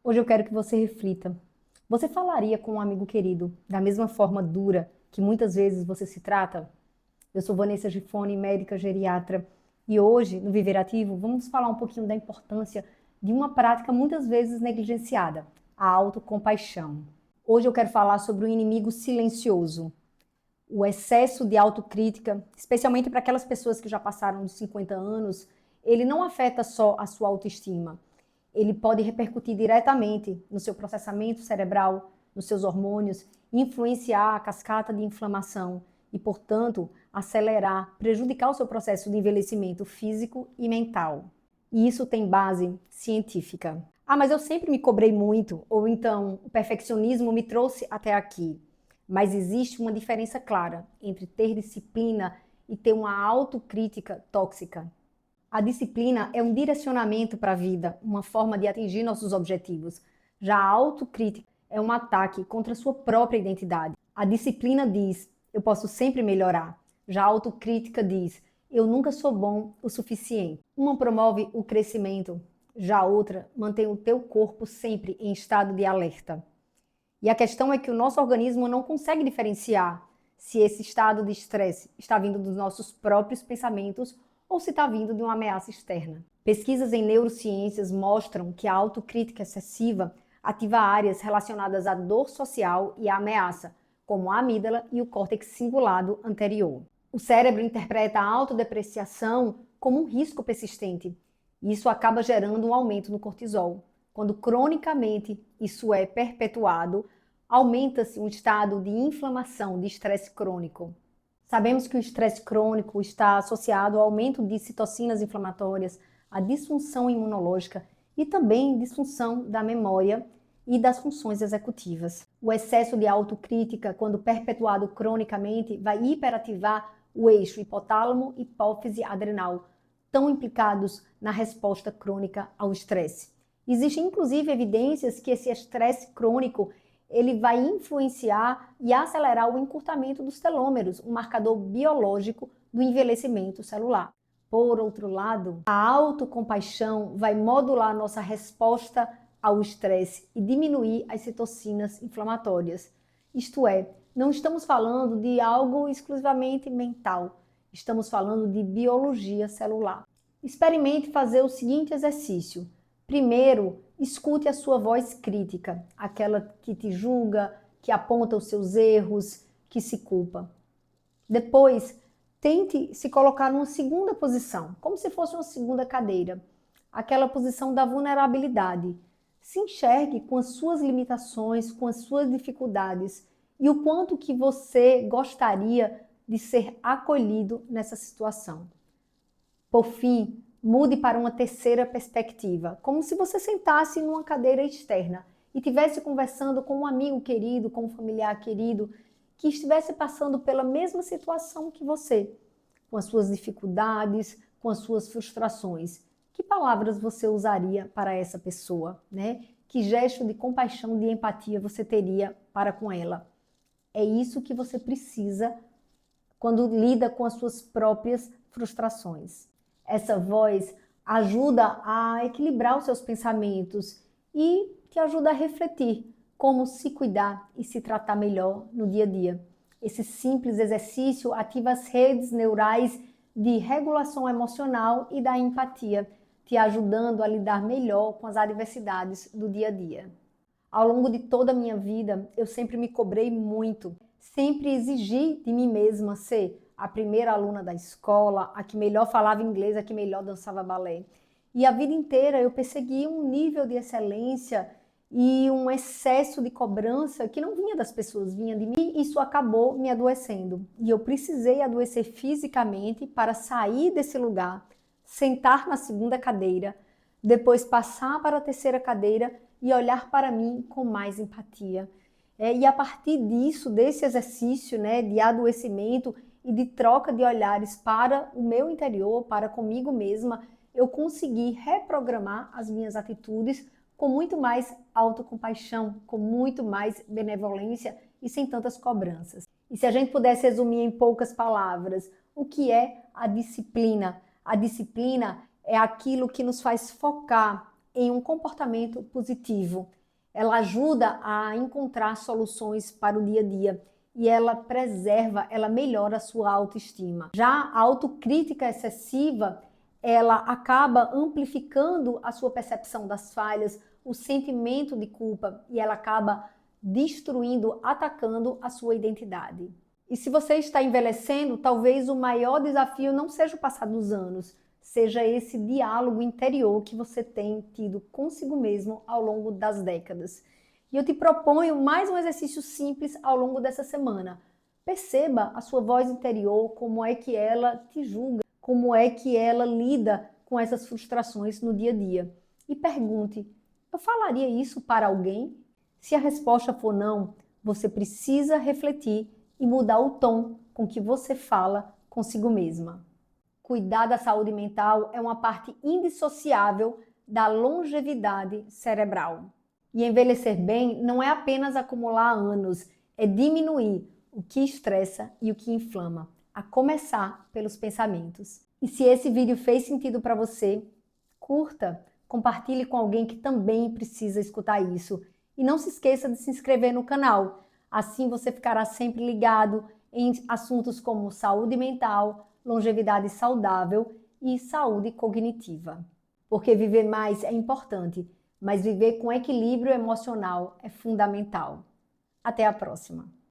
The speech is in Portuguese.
Hoje eu quero que você reflita. Você falaria com um amigo querido da mesma forma dura que muitas vezes você se trata? Eu sou Vanessa Gifone, médica geriatra, e hoje, no Viver Ativo, vamos falar um pouquinho da importância de uma prática muitas vezes negligenciada, a autocompaixão. Hoje eu quero falar sobre o inimigo silencioso, o excesso de autocrítica, especialmente para aquelas pessoas que já passaram dos 50 anos. Ele não afeta só a sua autoestima, ele pode repercutir diretamente no seu processamento cerebral, nos seus hormônios, influenciar a cascata de inflamação e, portanto, acelerar, prejudicar o seu processo de envelhecimento físico e mental. E isso tem base científica. Ah, mas eu sempre me cobrei muito, ou então o perfeccionismo me trouxe até aqui. Mas existe uma diferença clara entre ter disciplina e ter uma autocrítica tóxica. A disciplina é um direcionamento para a vida, uma forma de atingir nossos objetivos. Já a autocrítica é um ataque contra a sua própria identidade. A disciplina diz, eu posso sempre melhorar. Já a autocrítica diz, eu nunca sou bom o suficiente. Uma promove o crescimento, já a outra mantém o teu corpo sempre em estado de alerta. E a questão é que o nosso organismo não consegue diferenciar se esse estado de estresse está vindo dos nossos próprios pensamentos ou se está vindo de uma ameaça externa. Pesquisas em neurociências mostram que a autocrítica excessiva ativa áreas relacionadas à dor social e à ameaça, como a amígdala e o córtex cingulado anterior. O cérebro interpreta a autodepreciação como um risco persistente, e isso acaba gerando um aumento no cortisol. Quando cronicamente isso é perpetuado, aumenta-se um estado de inflamação, de estresse crônico. Sabemos que o estresse crônico está associado ao aumento de citocinas inflamatórias, à disfunção imunológica e também disfunção da memória e das funções executivas. O excesso de autocrítica, quando perpetuado cronicamente, vai hiperativar o eixo hipotálamo, hipófise adrenal, tão implicados na resposta crônica ao estresse. Existem inclusive evidências que esse estresse crônico ele vai influenciar e acelerar o encurtamento dos telômeros, um marcador biológico do envelhecimento celular. Por outro lado, a autocompaixão vai modular nossa resposta ao estresse e diminuir as citocinas inflamatórias. Isto é, não estamos falando de algo exclusivamente mental, estamos falando de biologia celular. Experimente fazer o seguinte exercício. Primeiro, escute a sua voz crítica, aquela que te julga, que aponta os seus erros, que se culpa. Depois, tente se colocar numa segunda posição, como se fosse uma segunda cadeira, aquela posição da vulnerabilidade. Se enxergue com as suas limitações, com as suas dificuldades e o quanto que você gostaria de ser acolhido nessa situação. Por fim, mude para uma terceira perspectiva, como se você sentasse numa cadeira externa e estivesse conversando com um amigo querido, com um familiar querido, que estivesse passando pela mesma situação que você, com as suas dificuldades, com as suas frustrações. Que palavras você usaria para essa pessoa, né? Que gesto de compaixão, de empatia você teria para com ela? É isso que você precisa quando lida com as suas próprias frustrações. Essa voz ajuda a equilibrar os seus pensamentos e te ajuda a refletir como se cuidar e se tratar melhor no dia a dia. Esse simples exercício ativa as redes neurais de regulação emocional e da empatia, te ajudando a lidar melhor com as adversidades do dia a dia. Ao longo de toda a minha vida, eu sempre me cobrei muito, sempre exigi de mim mesma ser a primeira aluna da escola, a que melhor falava inglês, a que melhor dançava balé. E a vida inteira eu persegui um nível de excelência e um excesso de cobrança que não vinha das pessoas, vinha de mim. E isso acabou me adoecendo. E eu precisei adoecer fisicamente para sair desse lugar, sentar na segunda cadeira, depois passar para a terceira cadeira e olhar para mim com mais empatia. E a partir disso, desse exercício, né, de adoecimento e de troca de olhares para o meu interior, para comigo mesma, eu consegui reprogramar as minhas atitudes com muito mais autocompaixão, com muito mais benevolência e sem tantas cobranças. E se a gente pudesse resumir em poucas palavras, o que é a disciplina? A disciplina é aquilo que nos faz focar em um comportamento positivo. Ela ajuda a encontrar soluções para o dia a dia e ela preserva, ela melhora a sua autoestima. Já a autocrítica excessiva, ela acaba amplificando a sua percepção das falhas, o sentimento de culpa e ela acaba destruindo, atacando a sua identidade. E se você está envelhecendo, talvez o maior desafio não seja o passar dos anos, seja esse diálogo interior que você tem tido consigo mesmo ao longo das décadas. E eu te proponho mais um exercício simples ao longo dessa semana. Perceba a sua voz interior, como é que ela te julga, como é que ela lida com essas frustrações no dia a dia. E pergunte, eu falaria isso para alguém? Se a resposta for não, você precisa refletir e mudar o tom com que você fala consigo mesma. Cuidar da saúde mental é uma parte indissociável da longevidade cerebral. E envelhecer bem não é apenas acumular anos, é diminuir o que estressa e o que inflama, a começar pelos pensamentos. E se esse vídeo fez sentido para você, curta, compartilhe com alguém que também precisa escutar isso. E não se esqueça de se inscrever no canal, assim você ficará sempre ligado em assuntos como saúde mental, longevidade saudável e saúde cognitiva. Porque viver mais é importante, mas viver com equilíbrio emocional é fundamental. Até a próxima!